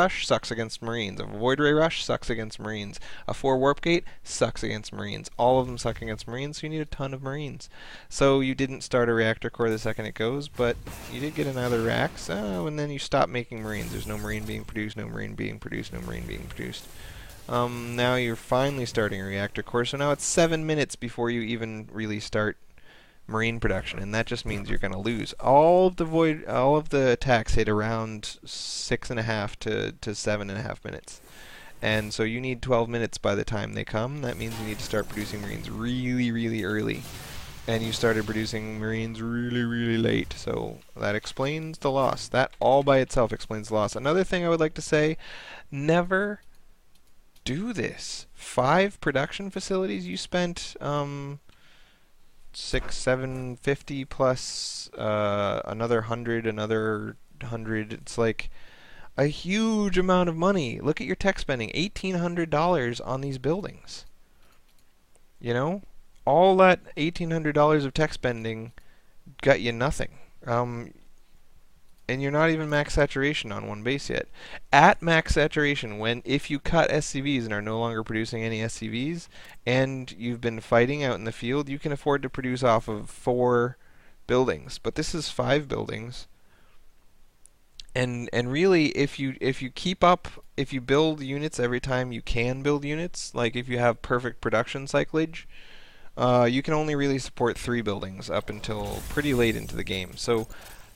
Rush sucks against Marines. A Void Ray Rush sucks against Marines. A 4 Warp Gate sucks against Marines. All of them suck against Marines, so you need a ton of Marines. So you didn't start a Reactor Core the second it goes, but you did get another Rax, and then you stop making Marines. There's no Marine being produced, no Marine being produced, no Marine being produced. Now you're finally starting a Reactor Core, so now it's 7 minutes before you even really start Marine production, and that just means you're going to lose. All of the attacks hit around 6.5 to 7.5 minutes, and so you need 12 minutes by the time they come. That means you need to start producing Marines really, really early, and you started producing Marines really, really late. So that explains the loss. That all by itself explains the loss. Another thing I would like to say: never do this. 5 production facilities. You spent 750 plus another 100, another 100. It's like a huge amount of money. Look at your tech spending, $1,800 on these buildings. You know, all that $1,800 of tech spending got you nothing. And you're not even max saturation on one base yet. At max saturation, if you cut SCVs and are no longer producing any SCVs, and you've been fighting out in the field, you can afford to produce off of 4 buildings. But this is 5 buildings. And really, if you keep up, if you build units every time you can build units, like if you have perfect production cyclage, you can only really support 3 buildings up until pretty late into the game. So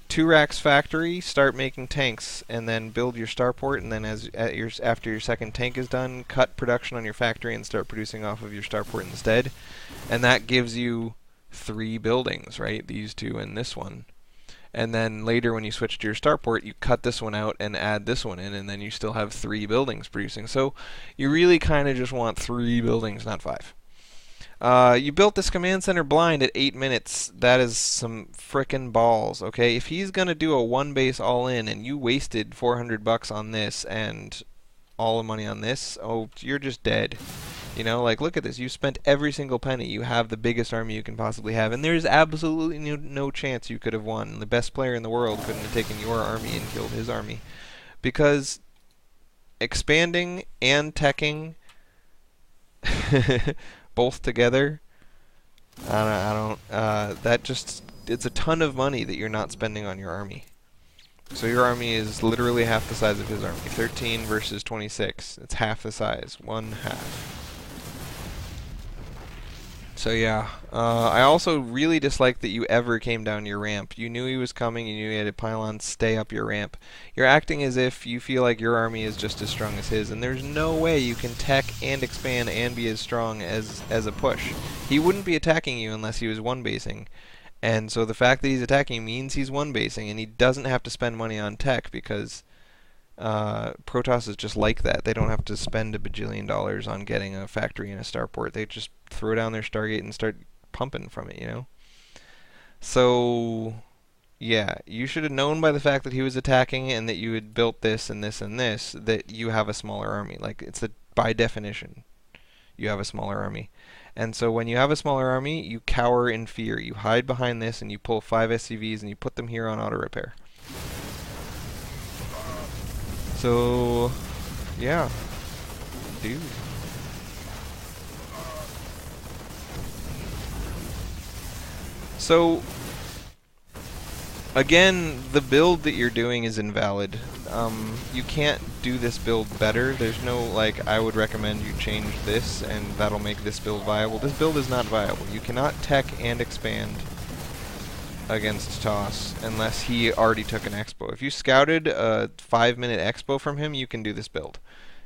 2 racks factory, start making tanks, and then build your starport, and then after your second tank is done, cut production on your factory and start producing off of your starport instead. And that gives you 3 buildings, right? These 2 and this one. And then later when you switch to your starport, you cut this one out and add this one in, and then you still have 3 buildings producing. So you really kind of just want 3 buildings, not 5. You built this command center blind at 8 minutes. That is some frickin' balls, okay? If he's gonna do a 1 base all in and you wasted $400 on this and all the money on this, oh, you're just dead. You know, like, look at this. You spent every single penny. You have the biggest army you can possibly have, and there's absolutely no chance you could have won. The best player in the world couldn't have taken your army and killed his army. Because expanding and teching both together, that just, it's a ton of money that you're not spending on your army. So your army is literally half the size of his army. 13 versus 26. It's half the size. 1/2. So yeah, I also really dislike that you ever came down your ramp. You knew he was coming, you knew he had a pylon, stay up your ramp. You're acting as if you feel like your army is just as strong as his, and there's no way you can tech and expand and be as strong as a push. He wouldn't be attacking you unless he was 1-basing. And so the fact that he's attacking means he's 1-basing, and he doesn't have to spend money on tech because Protoss is just like that. They don't have to spend $1 bajillion on getting a factory and a starport. They just throw down their Stargate and start pumping from it, you know? So, yeah, you should have known by the fact that he was attacking and that you had built this and this and this that you have a smaller army. Like, it's by definition, you have a smaller army. And so when you have a smaller army, you cower in fear. You hide behind this and you pull 5 SCVs and you put them here on auto repair. So, yeah, dude. So, again, the build that you're doing is invalid. You can't do this build better. There's no, like, I would recommend you change this and that'll make this build viable. This build is not viable. You cannot tech and expand against Toss unless he already took an expo. If you scouted a 5-minute expo from him, you can do this build.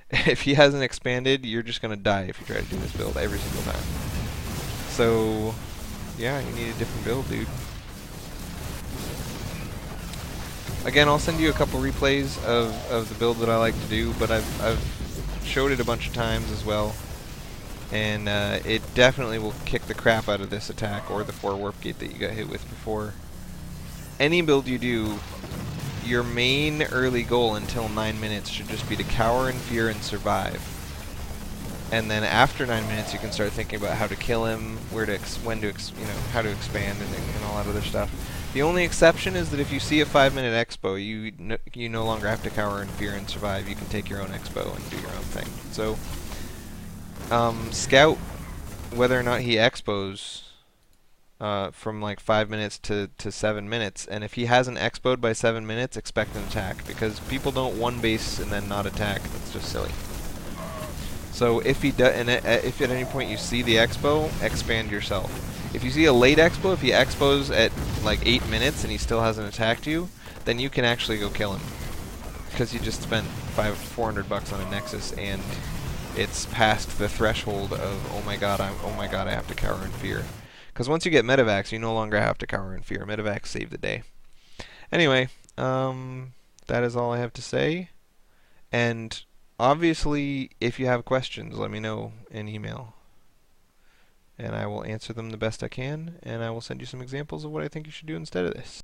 If he hasn't expanded, you're just going to die if you try to do this build every single time. So, yeah, you need a different build, dude. Again, I'll send you a couple replays of the build that I like to do, but I've showed it a bunch of times as well. And it definitely will kick the crap out of this attack or the 4 warp gate that you got hit with before. Any build you do, your main early goal until 9 minutes should just be to cower in fear and survive. And then after 9 minutes, you can start thinking about how to kill him, how to expand, and all that other stuff. The only exception is that if you see a 5-minute expo, you no longer have to cower in fear and survive. You can take your own expo and do your own thing. So, scout whether or not he expos from like 5 minutes to 7 minutes, and if he hasn't expoed by 7 minutes, expect an attack, because people don't one base and then not attack. That's just silly. So if he does, and if at any point you see the expo, expand yourself. If you see a late expo, if he expos at like 8 minutes and he still hasn't attacked you, then you can actually go kill him, because you just spent $400 on a Nexus and it's past the threshold of oh my god I have to cower in fear. Because once you get Medivacs, you no longer have to cower in fear. Medivacs save the day. Anyway, that is all I have to say. And obviously, if you have questions, let me know in email. And I will answer them the best I can, and I will send you some examples of what I think you should do instead of this.